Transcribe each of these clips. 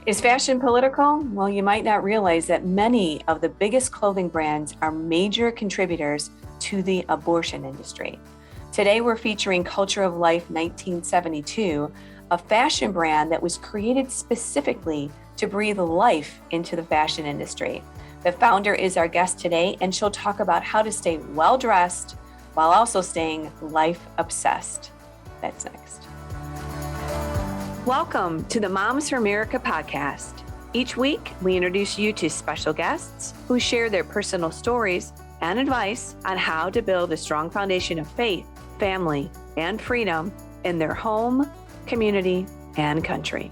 Is fashion political? Well, you might not realize that many of the biggest clothing brands are major contributors to the abortion industry. Today, we're featuring Culture of Life 1972, a fashion brand that was created specifically to breathe life into the fashion industry. The founder is our guest today, and she'll talk about how to stay well-dressed while also staying life-obsessed. That's next. Welcome to the Moms for America podcast. Each week, we introduce you to special guests who share their personal stories and advice on how to build a strong foundation of faith, family, and freedom in their home, community, and country.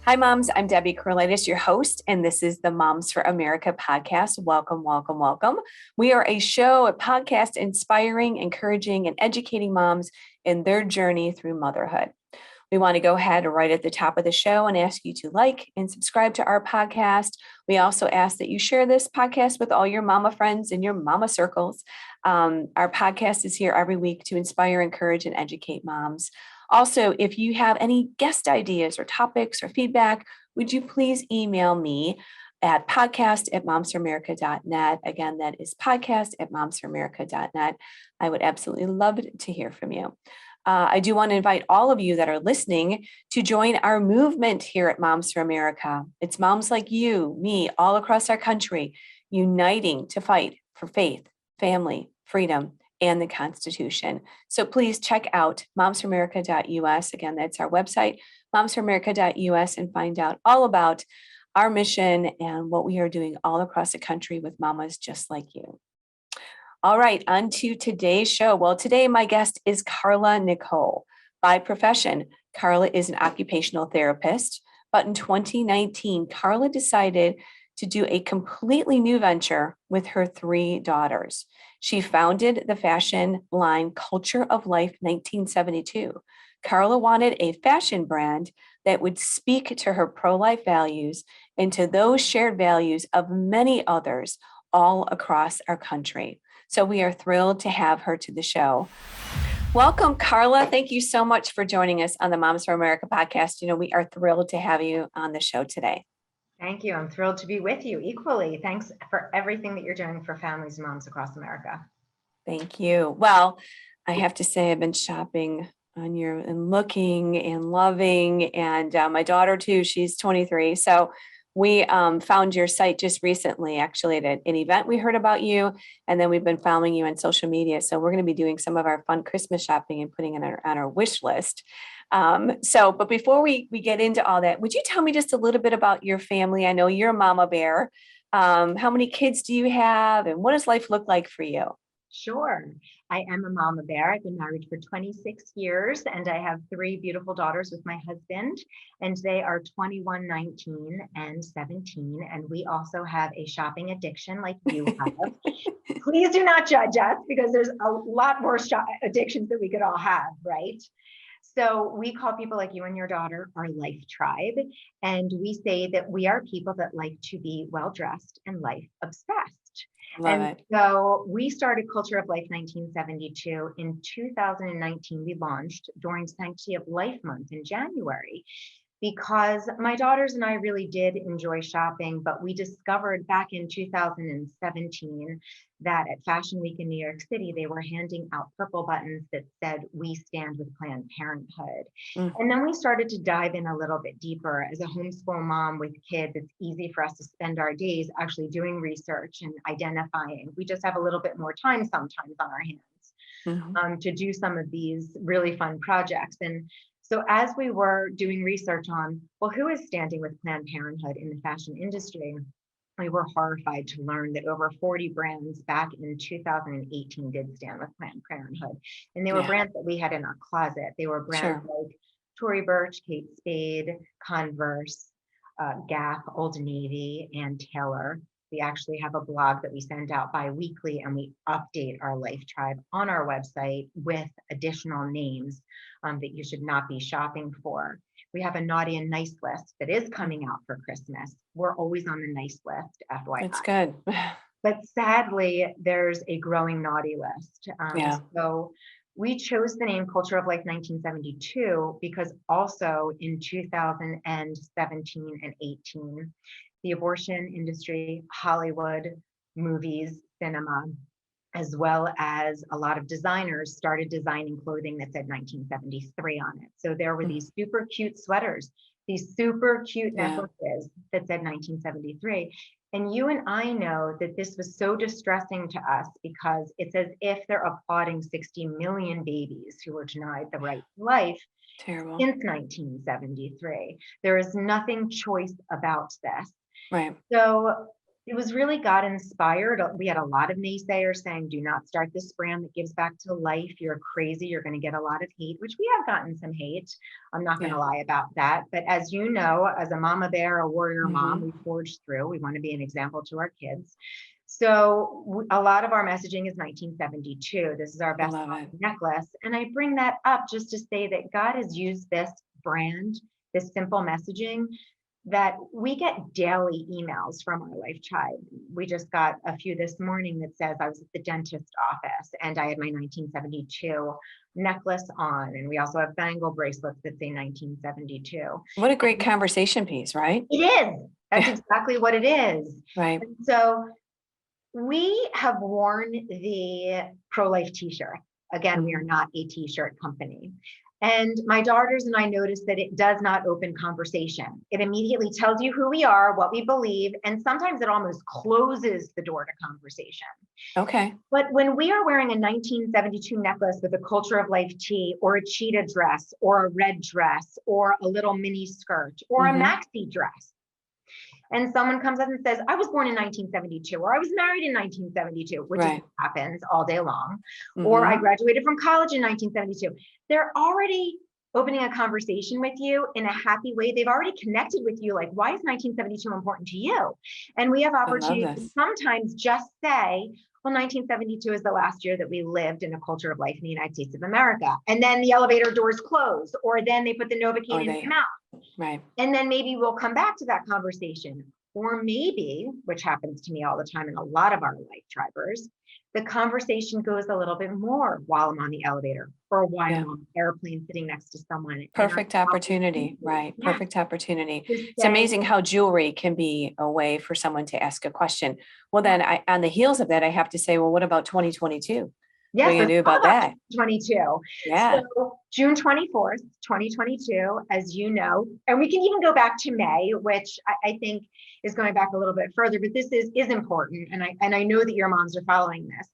Hi, moms. I'm Debbie Carlitis, your host, and this is the Moms for America podcast. Welcome, welcome, welcome. We are a show, a podcast inspiring, encouraging, and educating moms in their journey through motherhood. We want to go ahead right at the top of the show and ask you to like and subscribe to our podcast. We also ask that you share this podcast with all your mama friends in your mama circles. Our podcast is here every week to inspire, encourage, and educate moms. Also, if you have any guest ideas or topics or feedback, would you please email me at podcast@momsforamerica.net. Again, that is podcast@momsforamerica.net. I would absolutely love to hear from you. I do want to invite all of you that are listening to join our movement here at Moms for America. It's moms like you, me, all across our country, uniting to fight for faith, family, freedom, and the Constitution. So please check out momsforamerica.us. Again, that's our website, momsforamerica.us, and find out all about our mission and what we are doing all across the country with mamas just like you. All right, on to today's show. Well, today my guest is Carla Nicole. By profession, Carla is an occupational therapist, but in 2019, Carla decided to do a completely new venture with her 3 daughters. She founded the fashion line Culture of Life 1972. Carla wanted a fashion brand that would speak to her pro-life values and to those shared values of many others all across our country. So we are thrilled to have her to the show. Welcome, Carla. Thank you so much for joining us on the Moms for America podcast. We are thrilled to have you on the show today. Thank you. I'm thrilled to be with you equally. Thanks for everything that you're doing for families and moms across America. Thank you. Well, I have to say I've been shopping on your and looking and loving, and my daughter too, she's 23. So we found your site just recently, actually at an event we heard about you, and then we've been following you on social media. So we're going to be doing some of our fun Christmas shopping and putting it on our wish list. But before we get into all that, would you tell me just a little bit about your family? I know you're a mama bear. How many kids do you have, and what does life look like for you? Sure. I am a mama bear. I've been married for 26 years, and I have 3 beautiful daughters with my husband, and they are 21, 19, and 17. And we also have a shopping addiction like you have. Please do not judge us, because there's a lot more addictions that we could all have, right? So we call people like you and your daughter our life tribe. And we say that we are people that like to be well-dressed and life obsessed. So we started Culture of Life 1972. In 2019, we launched during Sanctity of Life Month in January, because my daughters and I really did enjoy shopping, but we discovered back in 2017 that at Fashion Week in New York City, they were handing out purple buttons that said, "We stand with Planned Parenthood." And then we started to dive in a little bit deeper. As a homeschool mom with kids, it's easy for us to spend our days actually doing research and identifying. We just have a little bit more time sometimes on our hands to do some of these really fun projects. And so as we were doing research on, well, who is standing with Planned Parenthood in the fashion industry, we were horrified to learn that over 40 brands back in 2018 did stand with Planned Parenthood. And they were brands that we had in our closet. They were brands like Tory Burch, Kate Spade, Converse, Gap, Old Navy, and Taylor. We actually have a blog that we send out bi-weekly, and we update our Life Tribe on our website with additional names that you should not be shopping for. We have a naughty and nice list that is coming out for Christmas. We're always on the nice list, FYI. That's good. But sadly, there's a growing naughty list. So We chose the name Culture of Life 1972 because also in 2017 and 18, the abortion industry, Hollywood, movies, cinema, as well as a lot of designers started designing clothing that said 1973 on it. So there were these super cute sweaters, these super cute necklaces that said 1973. And you and I know that this was so distressing to us because it's as if they're applauding 60 million babies who were denied the right to life Terrible. since 1973. There is nothing choice about this. Right. So it was really God inspired. We had a lot of naysayers saying, do not start this brand that gives back to life. You're crazy. You're going to get a lot of hate, which we have gotten some hate. I'm not going to lie about that. But as you know, as a mama bear, a warrior mom, we forged through. We want to be an example to our kids. So a lot of our messaging is 1972. This is our best necklace. And I bring that up just to say that God has used this brand, this simple messaging, that we get daily emails from our Life Tribe. We just got a few this morning that says I was at the dentist office and I had my 1972 necklace on. And we also have bangle bracelets that say 1972. What a great conversation piece, right? It is. That's exactly what it is. Right. And so we have worn the pro-life t-shirt. Again, we are not a t-shirt company. And my daughters and I noticed that it does not open conversation. It immediately tells you who we are, what we believe, and sometimes it almost closes the door to conversation. Okay. But when we are wearing a 1972 necklace with a Culture of Life tee, or a cheetah dress, or a red dress, or a little mini skirt, or a maxi dress, and someone comes up and says, I was born in 1972, or I was married in 1972, which is what happens all day long, or I graduated from college in 1972. They're already opening a conversation with you in a happy way. They've already connected with you. Like, why is 1972 important to you? And we have opportunities to sometimes just say, well, 1972 is the last year that we lived in a culture of life in the United States of America. And then the elevator doors close, or then they put the Novocaine in your mouth. Right. And then maybe we'll come back to that conversation. Or maybe, which happens to me all the time and a lot of our Life Tribers, the conversation goes a little bit more while I'm on the elevator or while I'm on the airplane sitting next to someone. Perfect opportunity, right? Perfect opportunity. It's amazing how jewelry can be a way for someone to ask a question. Well, then on the heels of that, I have to say, well, what about 2022? Yes, what are you gonna do about that? 22. Yeah. So June 24th, 2022, as you know, and we can even go back to May, which I think is going back a little bit further, but this is important. And I know that your moms are following this,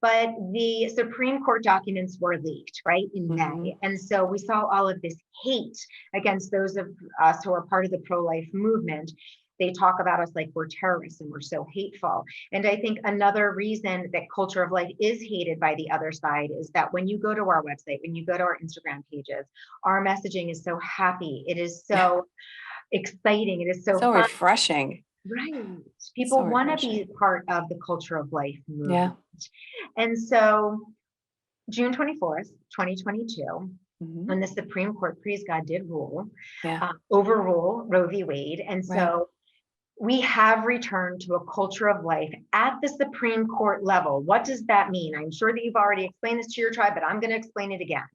but the Supreme Court documents were leaked, right, in May. And so we saw all of this hate against those of us who are part of the pro-life movement. They talk about us like we're terrorists and we're so hateful. And I think another reason that Culture of Life is hated by the other side is that when you go to our website, when you go to our Instagram pages, our messaging is so happy. It is so exciting. It is so fun. Refreshing. Right. People want to be part of the Culture of Life movement. Yeah. And so June 24th, 2022, when the Supreme Court, praise God, did rule, overrule Roe v. Wade. And so we have returned to a culture of life at the Supreme Court level. What does that mean? I'm sure that you've already explained this to your tribe, but I'm going to explain it again.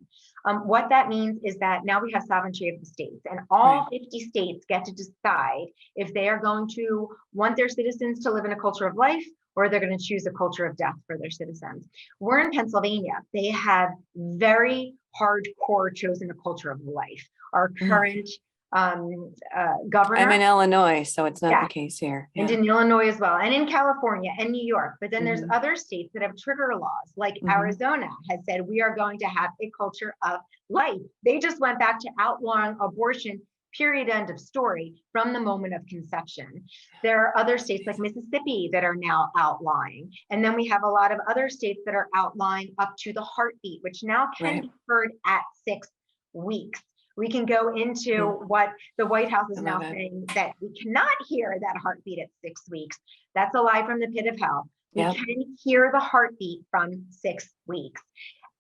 What that means is that now we have sovereignty of the states, and all 50 states get to decide if they are going to want their citizens to live in a culture of life, or they're going to choose a culture of death for their citizens. We're in Pennsylvania. They have very hardcore chosen a culture of life. Our current governor. I'm in Illinois, so it's not the case here. And in Illinois as well, and in California and New York. But then there's other states that have trigger laws, like Arizona has said, we are going to have a culture of life. They just went back to outlawing abortion, period, end of story, from the moment of conception. There are other states like Mississippi that are now outlawing. And then we have a lot of other states that are outlawing up to the heartbeat, which now can be heard at 6 weeks. We can go into what the White House is now saying, that we cannot hear that heartbeat at 6 weeks. That's a lie from the pit of hell. We can hear the heartbeat from 6 weeks.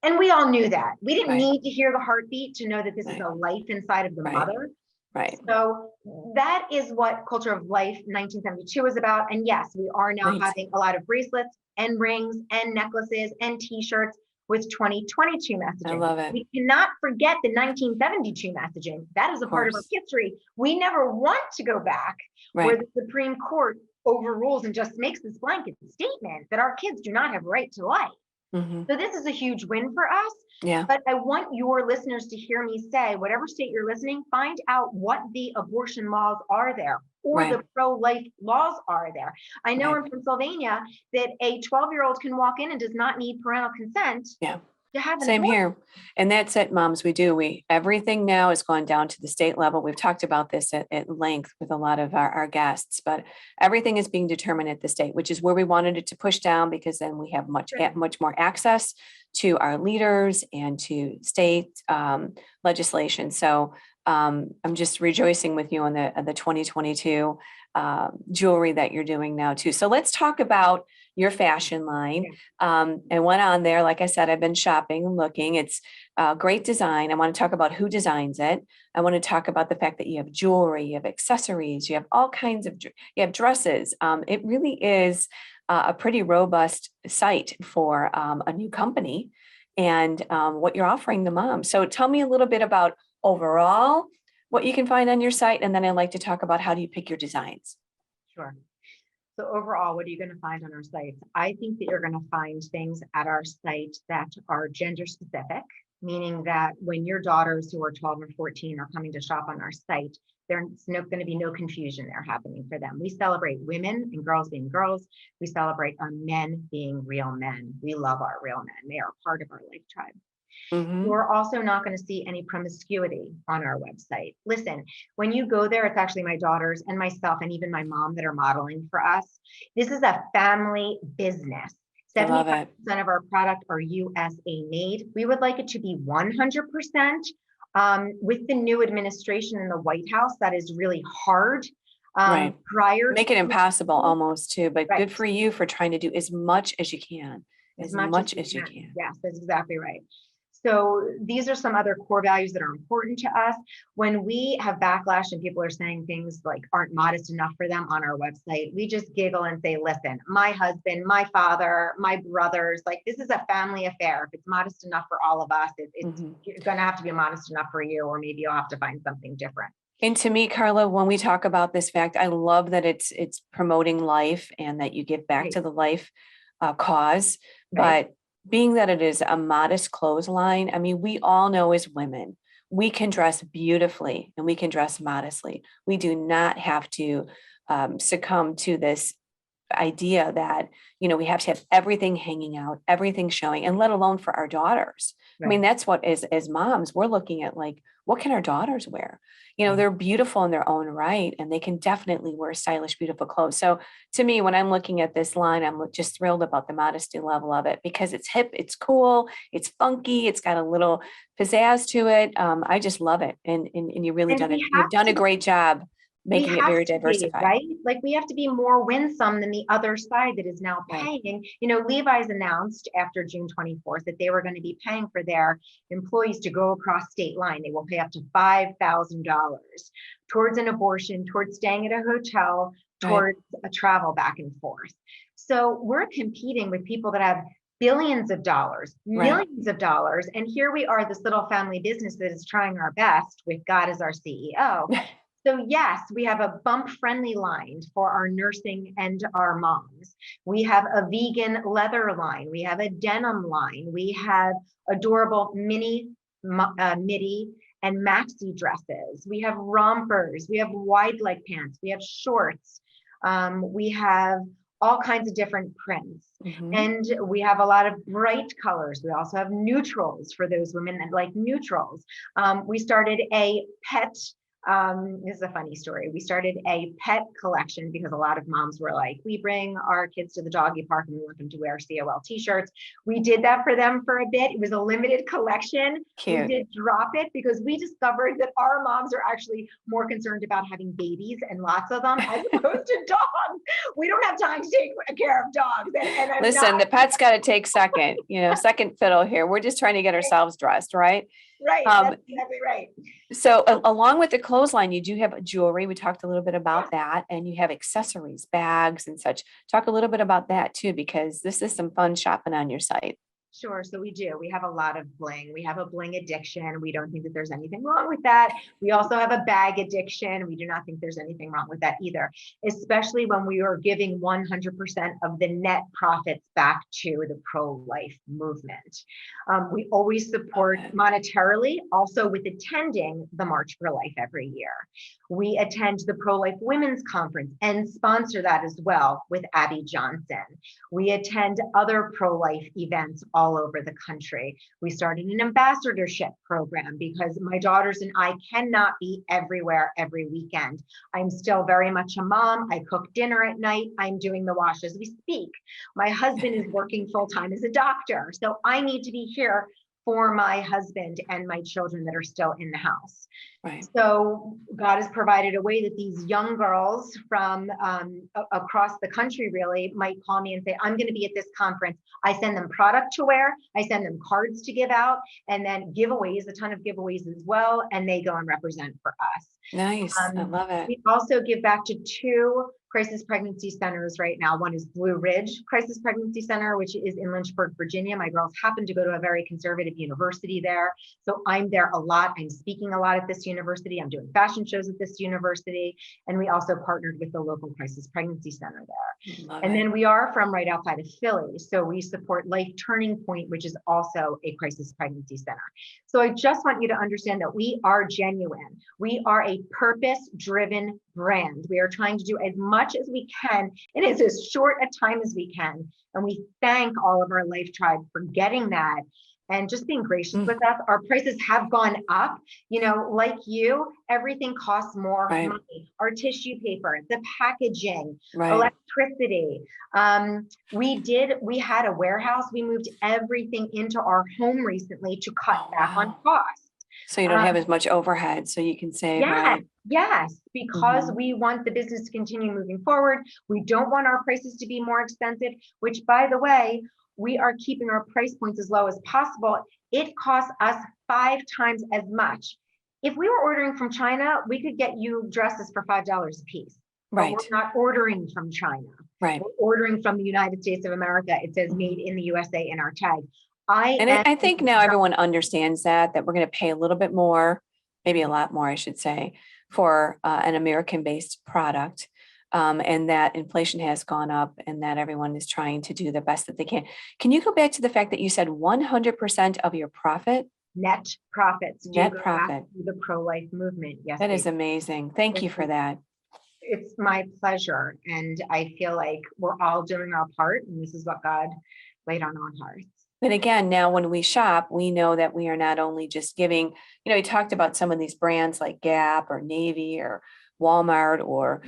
And we all knew that. We didn't need to hear the heartbeat to know that this is a life inside of the mother. Right. So that is what Culture of Life 1972 is about. And yes, we are now having a lot of bracelets and rings and necklaces and t-shirts with 2022 I messaging. love it. We cannot forget the 1972 messaging. That is a part of our history. We never want to go back where the Supreme Court overrules and just makes this blanket statement that our kids do not have right to life. So this is a huge win for us. Yeah. But I want your listeners to hear me say, whatever state you're listening, find out what the abortion laws are there or the pro-life laws are there. I know in Pennsylvania that a 12-year-old can walk in and does not need parental consent. Yeah. To have an Same abortion. here. And that's it, moms. Everything now has gone down to the state level. We've talked about this at length with a lot of our guests, but everything is being determined at the state, which is where we wanted it to push down, because then we have much more access to our leaders and to state legislation. So I'm just rejoicing with you on the 2022 jewelry that you're doing now too. So let's talk about your fashion line. And went on there, like I said, I've been shopping, looking. It's great design. I want to talk about who designs it. I want to talk about the fact that you have jewelry, you have accessories, you have all kinds of, you have dresses. It really is a pretty robust site for a new company and what you're offering the mom. So tell me a little bit about overall what you can find on your site. And then I'd like to talk about how do you pick your designs. Sure. So overall, what are you going to find on our sites? I think that you're going to find things at our site that are gender specific, meaning that when your daughters who are 12 or 14 are coming to shop on our site, there's going to be no confusion there happening for them. We celebrate women and girls being girls. We celebrate our men being real men. We love our real men. They are part of our life tribe. We're also not going to see any promiscuity on our website. Listen, when you go there, it's actually my daughters and myself and even my mom that are modeling for us. This is a family business. 75% of our product are USA made. We would like it to be 100%. With the new administration in the White House, that is really hard. Make it impossible almost too, but good for you for trying to do as much as you can. As much as you can. Yes, that's exactly right. So these are some other core values that are important to us. When we have backlash and people are saying things like aren't modest enough for them on our website, we just giggle and say, listen, my husband, my father, my brothers, like this is a family affair. If it's modest enough for all of us, it's going to have to be modest enough for you, or maybe you'll have to find something different. And to me, Carla, when we talk about this fact, I love that it's promoting life and that you give back to the life cause, but being that it is a modest clothesline, I mean, we all know as women, we can dress beautifully and we can dress modestly. We do not have to succumb to this idea that, we have to have everything hanging out, everything showing, and let alone for our daughters. I mean, that's what as moms, we're looking at, like, what can our daughters wear? They're beautiful in their own right, and they can definitely wear stylish, beautiful clothes. So to me, when I'm looking at this line, I'm just thrilled about the modesty level of it, because it's hip, it's cool, it's funky, it's got a little pizzazz to it. I just love it. And you really you've done a great job making it very diversified. Right? Like we have to be more winsome than the other side that is now paying. Levi's announced after June 24th that they were going to be paying for their employees to go across state line. They will pay up to $5,000 towards an abortion, towards staying at a hotel, towards a travel back and forth. So we're competing with people that have billions of dollars, millions of dollars. And here we are, this little family business that is trying our best with God as our CEO. So yes, we have a bump-friendly line for our nursing and our moms. We have a vegan leather line. We have a denim line. We have adorable midi and maxi dresses. We have rompers. We have wide leg pants. We have shorts. We have all kinds of different prints. And we have a lot of bright colors. We also have neutrals for those women that like neutrals. We started a pet this is a funny story. We started a pet collection because a lot of moms were like, we bring our kids to the doggy park and we want them to wear COL t-shirts. We did that for them for a bit. It was a limited collection. Cute. We did drop it because we discovered that our moms are actually more concerned about having babies and lots of them as opposed to dogs. We don't have time to take care of dogs. And listen, the pet's got to take second fiddle here. We're just trying to get ourselves dressed, right? Right, that's exactly right. So along with the clothesline, you do have jewelry. We talked a little bit about that, and you have accessories, bags and such. Talk a little bit about that too, because this is some fun shopping on your site. Sure. So we do. We have a lot of bling. We have a bling addiction. We don't think that there's anything wrong with that. We also have a bag addiction. We do not think there's anything wrong with that either, especially when we are giving 100% of the net profits back to the pro-life movement. We always support monetarily, also with attending the March for Life every year. We attend the Pro-Life Women's Conference and sponsor that as well with Abby Johnson. We attend other pro-life events all over the country. We started an ambassadorship program because my daughters and I cannot be everywhere every weekend. I'm still very much a mom. I cook dinner at night. I'm doing the wash as we speak. My husband is working full-time as a doctor. So I need to be here for my husband and my children that are still in the house. Right. So God has provided a way that these young girls from across the country really might call me and say, I'm going to be at this conference. I send them product to wear. I send them cards to give out, and then giveaways, a ton of giveaways as well. And they go and represent for us. Nice. I love it. We also give back to 2 crisis pregnancy centers right now. One is Blue Ridge Crisis Pregnancy Center, which is in Lynchburg, Virginia. My girls happen to go to a very conservative university there. So I'm there a lot. I'm speaking a lot at this university. I'm doing fashion shows at this university. And we also partnered with the local crisis pregnancy center there. Love And it. then we are from right outside of Philly. So we support Life Turning Point, which is also a crisis pregnancy center. So I just want you to understand that we are genuine. We are a purpose-driven brand. We are trying to do as much as we can in as short a time as we can. And we thank all of our Life Tribe for getting that and just being gracious with us. Our prices have gone up. You know, like you, everything costs more money. Our tissue paper, the packaging, electricity. We had a warehouse. We moved everything into our home recently to cut back on costs. So you don't have as much overhead, so you can save. Yes, because we want the business to continue moving forward. We don't want our prices to be more expensive, which, by the way, we are keeping our price points as low as possible. It costs us 5 times as much. If we were ordering from China, we could get you dresses for $5 a piece. But we're not ordering from China. We're ordering from the United States of America. It says made in the USA in our tag. I think now everyone understands that we're going to pay a little bit more, maybe a lot more, I should say, for an American-based product, and that inflation has gone up and that everyone is trying to do the best that they can. Can you go back to the fact that you said 100% of your profit? Net profits. Net profit. The pro-life movement. Yes. That is amazing. Thank you for that. It's my pleasure. And I feel like we're all doing our part, and this is what God laid on our hearts. But again, now when we shop, we know that we are not only just giving, we talked about some of these brands like Gap or Navy or Walmart or,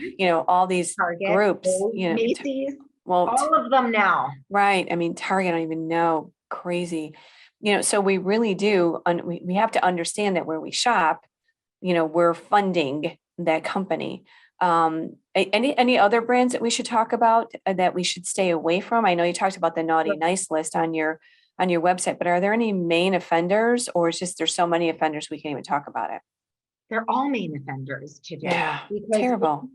all these Target, groups, Macy's, all of them now. Right. I mean, Target, I don't even know, crazy, so we really do. We have to understand that where we shop, we're funding that company. Any other brands that we should talk about that we should stay away from? I know you talked about the naughty nice list on your website, but are there any main offenders, or it's just there's so many offenders we can't even talk about it? They're all main offenders today. Yeah, terrible.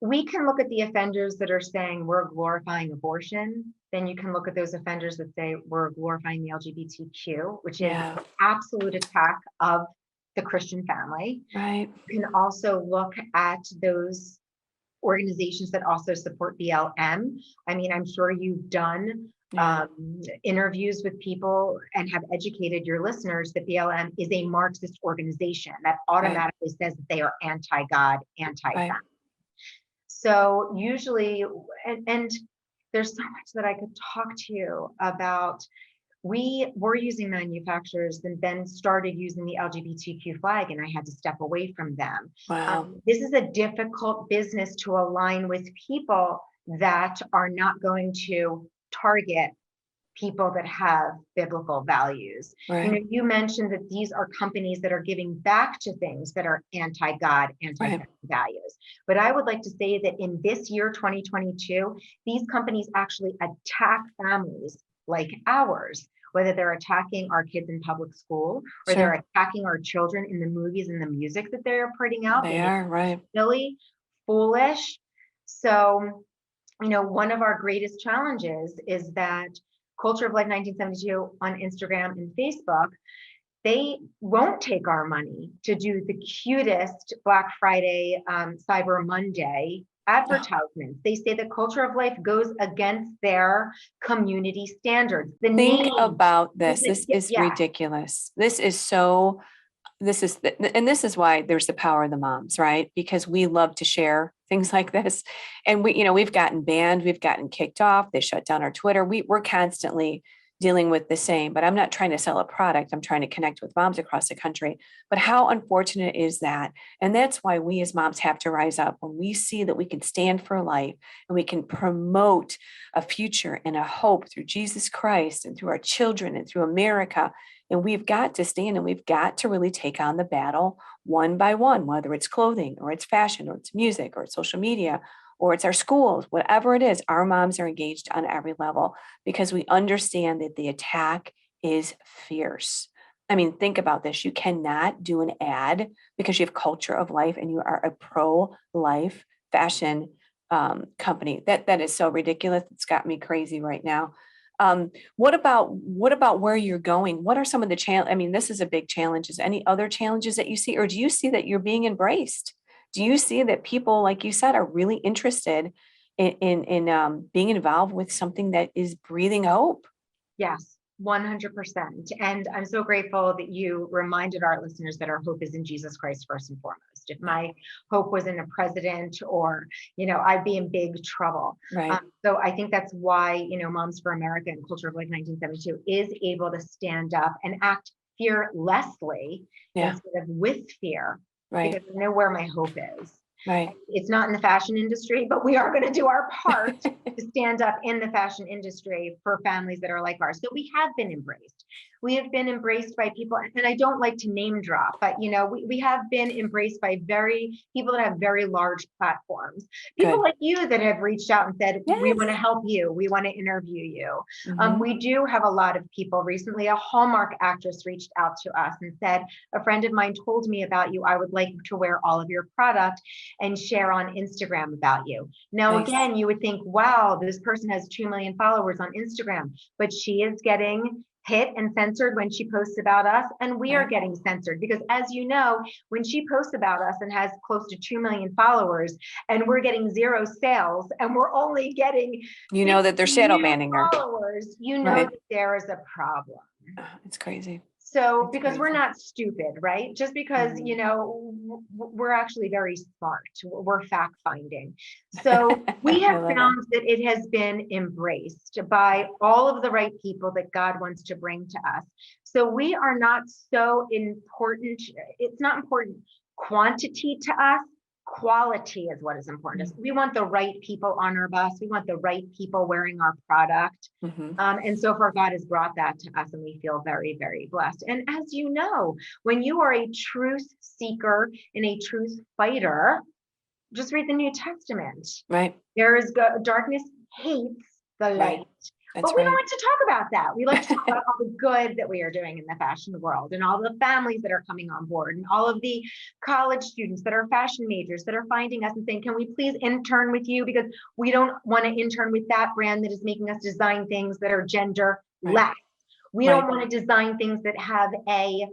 We can look at the offenders that are saying we're glorifying abortion. Then you can look at those offenders that say we're glorifying the LGBTQ, which is an absolute attack of the Christian family. Right. You can also look at those organizations that also support BLM. I mean, I'm sure you've done interviews with people and have educated your listeners that BLM is a Marxist organization that automatically says that they are anti-God, anti-family. So usually, and there's so much that I could talk to you about. We were using manufacturers and then started using the LGBTQ flag, and I had to step away from them. Wow. This is a difficult business to align with people that are not going to target people that have biblical values. Right. You mentioned that these are companies that are giving back to things that are anti-God, anti-values. But I would like to say that in this year, 2022, these companies actually attack families like ours, whether they're attacking our kids in public school or they're attacking our children in the movies and the music that they're putting out. They are, silly, foolish. So, one of our greatest challenges is that Culture of Life 1972 on Instagram and Facebook, they won't take our money to do the cutest Black Friday, Cyber Monday advertisements. They say the Culture of Life goes against their community standards. The Think name about this. isn't- This is yeah, ridiculous. This is why there's the power of the moms, right? Because we love to share things like this. And we've gotten banned, we've gotten kicked off, they shut down our Twitter. We're constantly dealing with the same, but I'm not trying to sell a product. I'm trying to connect with moms across the country. But how unfortunate is that? And that's why we as moms have to rise up when we see that we can stand for life and we can promote a future and a hope through Jesus Christ and through our children and through America. And we've got to stand and we've got to really take on the battle one by one, whether it's clothing or it's fashion or it's music or it's social media or it's our schools, whatever it is, our moms are engaged on every level because we understand that the attack is fierce. I mean, think about this. You cannot do an ad because you have Culture of Life and you are a pro-life fashion company. That is so ridiculous. It's got me crazy right now. What about where you're going? What are some of the challenge? I mean, this is a big challenge. Is any other challenges that you see, or do you see that you're being embraced? Do you see that people, like you said, are really interested in being involved with something that is breathing hope? yes, 100%. And I'm so grateful that you reminded our listeners that our hope is in Jesus Christ first and foremost. If my hope was in a president or, I'd be in big trouble. Right. So I think that's why, Moms for America and Culture of Life 1972 is able to stand up and act fearlessly Yeah. instead of with fear, Right. because I know where my hope is. Right. It's not in the fashion industry, but we are going to do our part to stand up in the fashion industry for families that are like ours. So we have been embraced. We have been embraced by people, and I don't like to name drop, but we have been embraced by people that have very large platforms. People Good. like you that have reached out and said, we Yes. want to help you. We want to interview you. Mhm. We do have a lot of people. Recently, a Hallmark actress reached out to us and said, a friend of mine told me about you. I would like to wear all of your product and share on Instagram about you. Now, Nice. again, you would think, wow, this person has 2 million followers on Instagram, but she is getting hit and censored when she posts about us, and we are Right. getting censored because, as you know, when she posts about us and has close to 2 million followers and we're getting 0 sales and we're only getting You know that they're shadow banning her. followers, Right. that there is a problem. It's crazy. So, It's because we're crazy. not stupid, right? Just because, we're actually very smart. We're fact finding. So we I have love found that it has been embraced by all of the right people that God wants to bring to us. So we are not so important. It's not important quantity to us. Quality is what is important to us. We want the right people on our bus. We want the right people wearing our product. Mhm. And so far, God has brought that to us, and we feel very, very blessed. And as you know, when you are a truth seeker and a truth fighter, just read the New Testament. Right. There is darkness hates the light. Right. That's But we don't right. like to talk about that. We like to talk about all the good that we are doing in the fashion world and all the families that are coming on board and all of the college students that are fashion majors that are finding us and saying, can we please intern with you? Because we don't want to intern with that brand that is making us design things that are gender less. We Right. don't want to design things that have a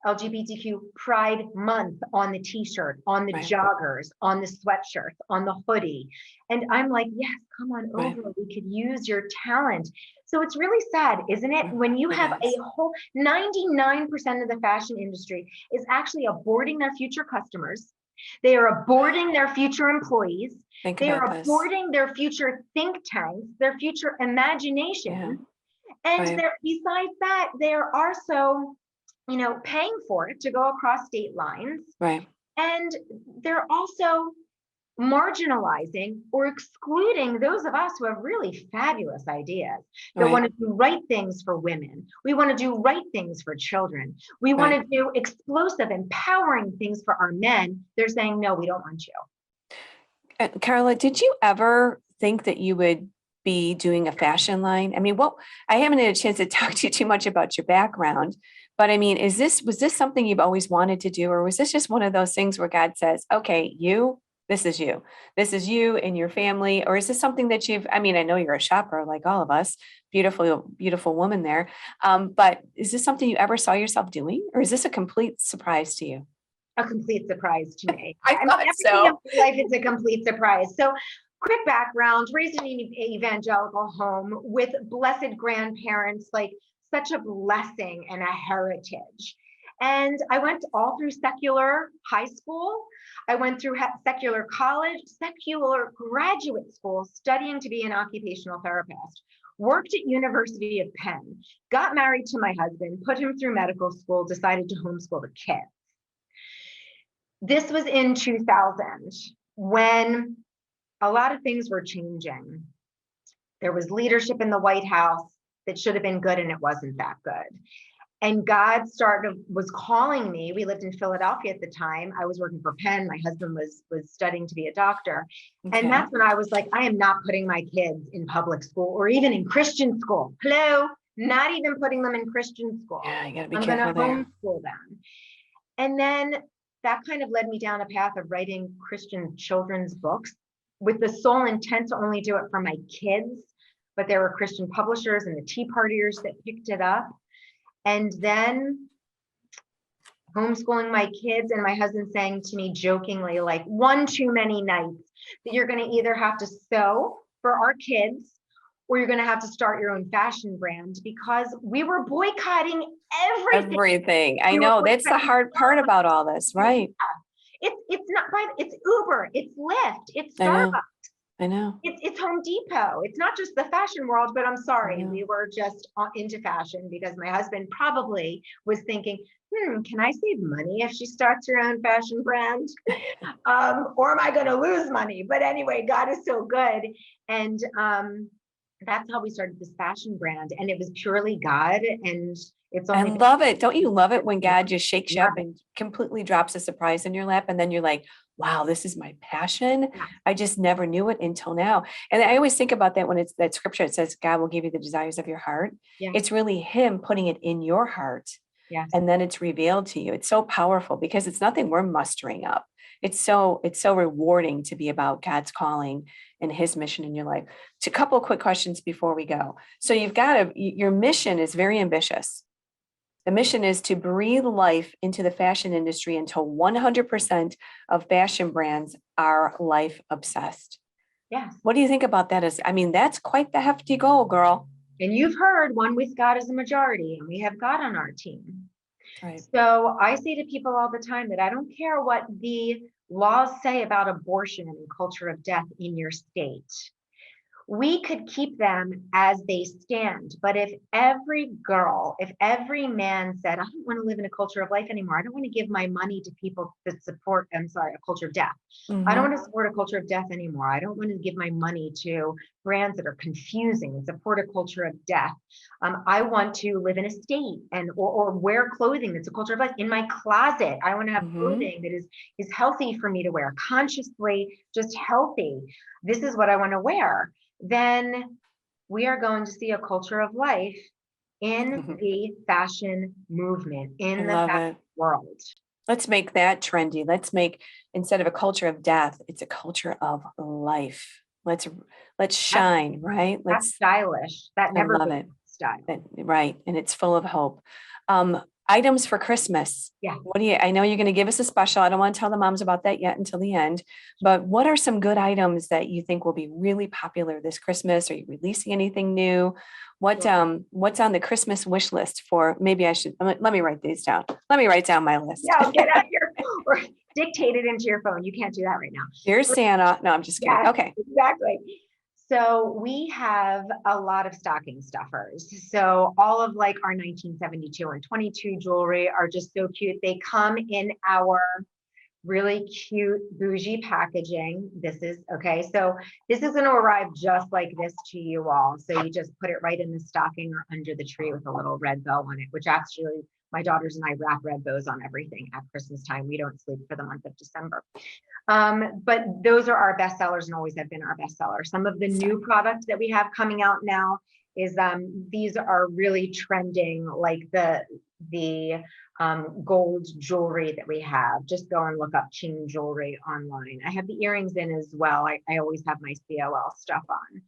LGBTQ Pride Month on the t-shirt, on the Right. joggers, on the sweatshirts, on the hoodie. And I'm like, yes, come on Right. over. We could use your talent. So it's really sad, isn't it? When you It have is. a whole 99% of the fashion industry is actually aborting their future customers. They are aborting their future employees. Think They about are this. aborting their future think tanks, their future imagination. Yeah. And Right. besides that, they are also paying for it to go across state lines. Right. And they're also marginalizing or excluding those of us who have really fabulous ideas that want Right. to do right things for women. We want to do right things for children. We want Right. to do explosive, empowering things for our men. They're saying, no, we don't want you. Carla, did you ever think that you would be doing a fashion line? I mean, I haven't had a chance to talk to you too much about your background, but I mean, was this something you've always wanted to do, or was this just one of those things where God says, okay, This is you. This is you and your family. Or is this something that I mean, I know you're a shopper like all of us, beautiful, beautiful woman there. But is this something you ever saw yourself doing? Or is this a complete surprise to you? A complete surprise to me. I I mean, thought everything so. in my life is a complete surprise. So, quick background, raised in an evangelical home with blessed grandparents, like such a blessing and a heritage. And I went all through secular high school. I went through secular college, secular graduate school, studying to be an occupational therapist. Worked at University of Penn, got married to my husband, put him through medical school, decided to homeschool the kids. This was in 2000 when a lot of things were changing. There was leadership in the White House that should have been good, and it wasn't that good. And God was calling me. We lived in Philadelphia at the time. I was working for Penn. My husband was studying to be a doctor. Okay. And that's when I was like, I am not putting my kids in public school or even in Christian school. Hello, not even putting them in Christian school. Yeah, you gotta be I'm careful going to there. homeschool them. And then that kind of led me down a path of writing Christian children's books with the sole intent to only do it for my kids. But there were Christian publishers and the Tea Partiers that picked it up. And then homeschooling my kids, and my husband saying to me jokingly, like, one too many nights that you're going to either have to sew for our kids or you're going to have to start your own fashion brand, because we were boycotting everything. I know that's the hard part about all this, right? It's not it's Uber, it's Lyft, it's Starbucks. I know. It's Home Depot. It's not just the fashion world, but I'm sorry, we were just into fashion because my husband probably was thinking, can I save money if she starts her own fashion brand? Or am I going to lose money? But anyway, God is so good. And that's how we started this fashion brand. And it was purely God. And it's only— I love it. Don't you love it when God just shakes you up and completely drops a surprise in your lap? And then you're like, wow, this is my passion. Yeah. I just never knew it until now. And I always think about that when it's that scripture, it says, God will give you the desires of your heart. Yeah. It's really him putting it in your heart. Yes. And then it's revealed to you. It's so powerful because it's nothing we're mustering up. It's so rewarding to be about God's calling and his mission in your life. A couple of quick questions before we go. So your mission is very ambitious. The mission is to breathe life into the fashion industry until 100% of fashion brands are life obsessed. Yes. What do you think about that? That's quite the hefty goal, girl. And you've heard one with God as a majority, and we have God on our team. Right. So I say to people all the time that I don't care what the laws say about abortion and culture of death in your state. We could keep them as they stand. But if every man said, I don't want to live in a culture of life anymore. I don't want to give my money to people that support, a culture of death. Mm-hmm. I don't want to support a culture of death anymore. I don't want to give my money to brands that are confusing and support a culture of death. I want to live in a state or wear clothing that's a culture of life. In my closet, I want to have clothing that is healthy for me to wear, consciously just healthy. This is what I want to wear. Then we are going to see a culture of life in the fashion movement, in the fashion world. Let's make that trendy. Let's make, instead of a culture of death, it's a culture of life. Let's shine, right? That's stylish. That never was style. Right. And it's full of hope. Items for Christmas. Yeah. I know you're going to give us a special. I don't want to tell the moms about that yet until the end, but what are some good items that you think will be really popular this Christmas? Are you releasing anything new? What's on the Christmas wish list for, maybe I should, let me write these down. Let me write down my list. Yeah, get out here or dictate it into your phone. You can't do that right now. Here's Santa. No, I'm just kidding. Yeah, okay. Exactly. So we have a lot of stocking stuffers. So all of like our 1972 and 22 jewelry are just so cute. They come in our really cute bougie packaging. This is going to arrive just like this to you all. So you just put it right in the stocking or under the tree with a little red bow on it, which actually my daughters and I wrap red bows on everything at Christmas time. We don't sleep for the month of December. But those are our best sellers and always have been our best sellers. Some of the new products that we have coming out now is these are really trending, like the gold jewelry that we have. Just go and look up chain jewelry online. I have the earrings in as well. I always have my COL stuff on.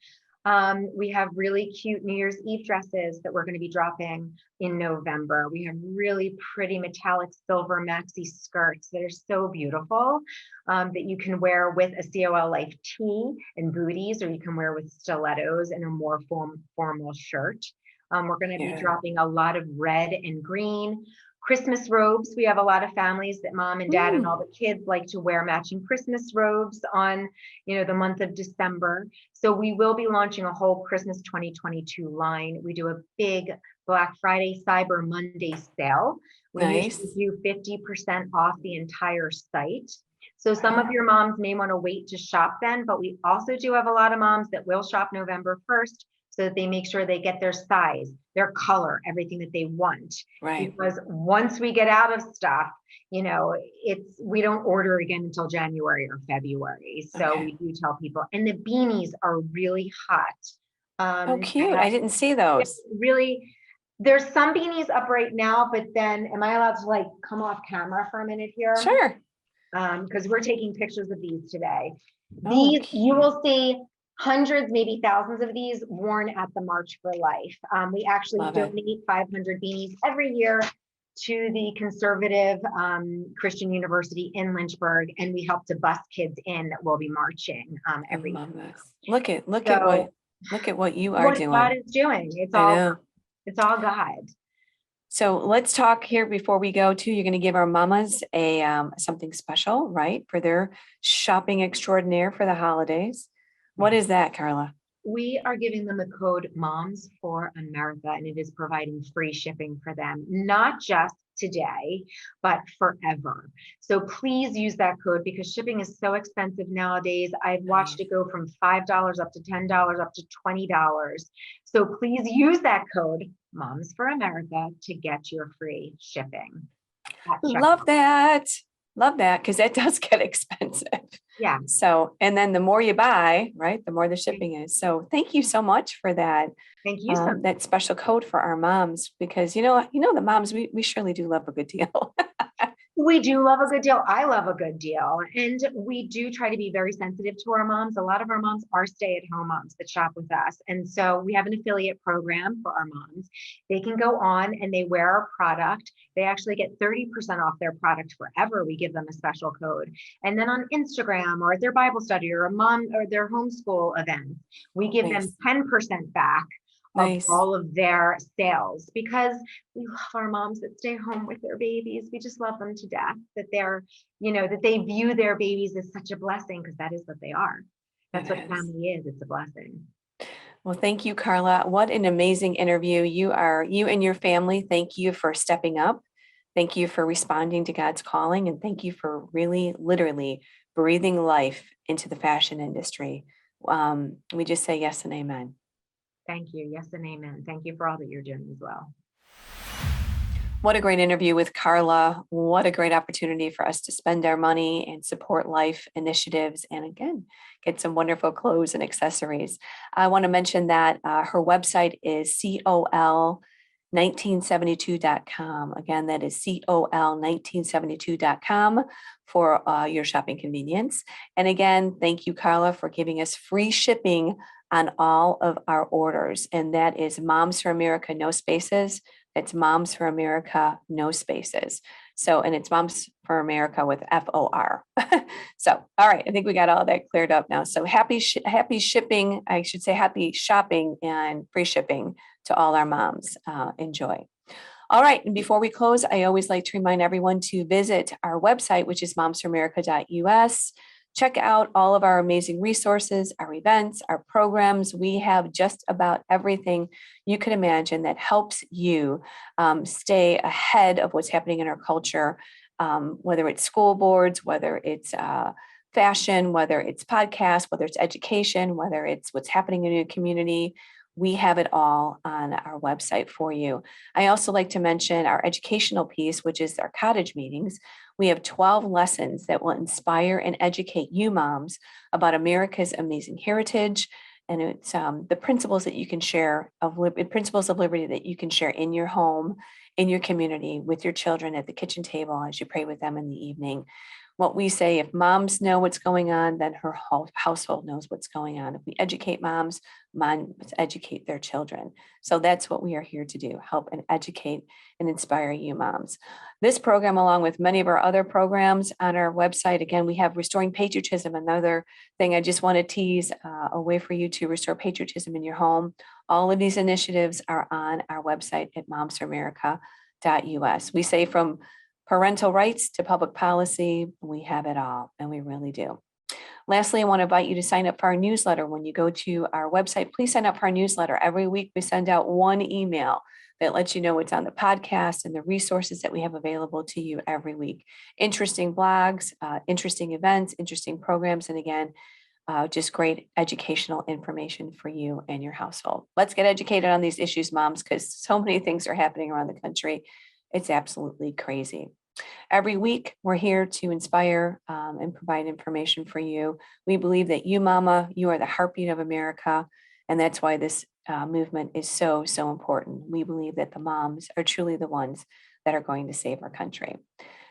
We have really cute New Year's Eve dresses that we're going to be dropping in November. We have really pretty metallic silver maxi skirts that are so beautiful that you can wear with a COL Life tee and booties, or you can wear with stilettos and a more formal shirt. We're going to be dropping a lot of red and green. Christmas robes. We have a lot of families that mom and dad and all the kids like to wear matching Christmas robes on, the month of December. So we will be launching a whole Christmas 2022 line. We do a big Black Friday, Cyber Monday sale. We usually do 50% off the entire site. So some of your moms may want to wait to shop then, but we also do have a lot of moms that will shop November 1st. So that they make sure they get their size, their color, everything that they want. Right. Because once we get out of stuff, we don't order again until January or February. So we do tell people, and the beanies are really hot. Oh, cute. I didn't see those. Really, there's some beanies up right now, but then am I allowed to come off camera for a minute here? Sure. Because we're taking pictures of these today. These, you will see hundreds, maybe thousands of these worn at the March for Life. We actually donate 500 beanies every year to the conservative Christian University in Lynchburg, and we help to bus kids in that will be marching every year. Look at what you are doing. What God is doing. It's all God. So let's talk here before we go to, you're going to give our mamas something special, right? For their shopping extraordinaire for the holidays. What is that, Carla? We are giving them the code Moms for America, and it is providing free shipping for them, not just today, but forever. So please use that code because shipping is so expensive nowadays. I've watched it go from $5 up to $10 up to $20. So please use that code Moms for America to get your free shipping. Love that. Love that, because that does get expensive. Yeah. So, and then the more you buy, right, the more the shipping is. So thank you so much for that. Thank you. That special code for our moms, because the moms, we surely do love a good deal. We do love a good deal. I love a good deal. And we do try to be very sensitive to our moms. A lot of our moms are stay-at-home moms that shop with us. And so we have an affiliate program for our moms. They can go on and they wear our product. They actually get 30% off their product forever. We give them a special code. And then on Instagram or at their Bible study or their homeschool events, we give them 10% back of all of their sales, because we love our moms that stay home with their babies. We just love them to death, that they're, that they view their babies as such a blessing, because that is what they are. That's what family is. It's a blessing. Well, thank you, Carla. What an amazing interview. You and your family. Thank you for stepping up. Thank you for responding to God's calling. And thank you for really, literally breathing life into the fashion industry. We just say yes and amen. Thank you. Yes and amen. Thank you for all that you're doing as well. What a great interview with Carla. What a great opportunity for us to spend our money and support life initiatives. And again, get some wonderful clothes and accessories. I want to mention that her website is COL1972.com. Again, that is COL1972.com for your shopping convenience. And again, thank you, Carla, for giving us free shipping on all of our orders. And that is Moms for America, no spaces. It's Moms for America, no spaces. So, and it's Moms for America with FOR. So, all right, I think we got all that cleared up now. So happy shipping, I should say happy shopping and free shipping to all our moms. Enjoy. All right, and before we close, I always like to remind everyone to visit our website, which is momsforamerica.us. Check out all of our amazing resources, our events, our programs. We have just about everything you can imagine that helps you stay ahead of what's happening in our culture, whether it's school boards, whether it's fashion, whether it's podcasts, whether it's education, whether it's what's happening in your community. We have it all on our website for you. I also like to mention our educational piece, which is our cottage meetings. We have 12 lessons that will inspire and educate you moms about America's amazing heritage, And it's the principles that you can share principles of liberty that you can share in your home, in your community, with your children at the kitchen table as you pray with them in the evening. What we say, if moms know what's going on, then her whole household knows what's going on. If we educate moms educate their children. So that's what we are here to do, help and educate and inspire you moms. This program, along with many of our other programs on our website, again, we have Restoring Patriotism, another thing I just want to tease a way for you to restore patriotism in your home. All of these initiatives are on our website at momsforamerica.us. We say from parental rights to public policy, we have it all, and we really do. Lastly, I want to invite you to sign up for our newsletter. When you go to our website, please sign up for our newsletter. Every week, we send out one email that lets you know what's on the podcast and the resources that we have available to you every week. Interesting blogs, interesting events, interesting programs, and again, just great educational information for you and your household. Let's get educated on these issues, moms, because so many things are happening around the country. It's absolutely crazy. Every week, we're here to inspire and provide information for you. We believe that you, mama, you are the heartbeat of America. And that's why this movement is so, so important. We believe that the moms are truly the ones that are going to save our country.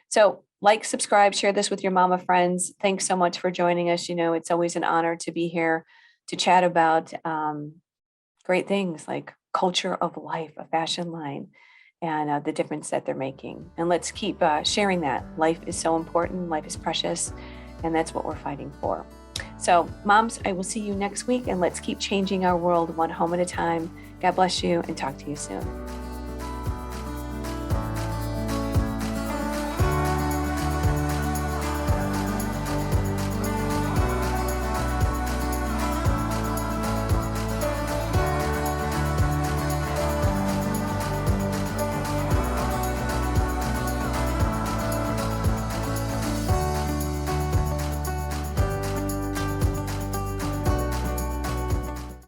So like, subscribe, share this with your mama friends. Thanks so much for joining us. You know, it's always an honor to be here to chat about great things like Culture of Life, a fashion line, and the difference that they're making. And let's keep sharing that. Life is so important. Life is precious. And that's what we're fighting for. So moms, I will see you next week, and let's keep changing our world one home at a time. God bless you, and talk to you soon.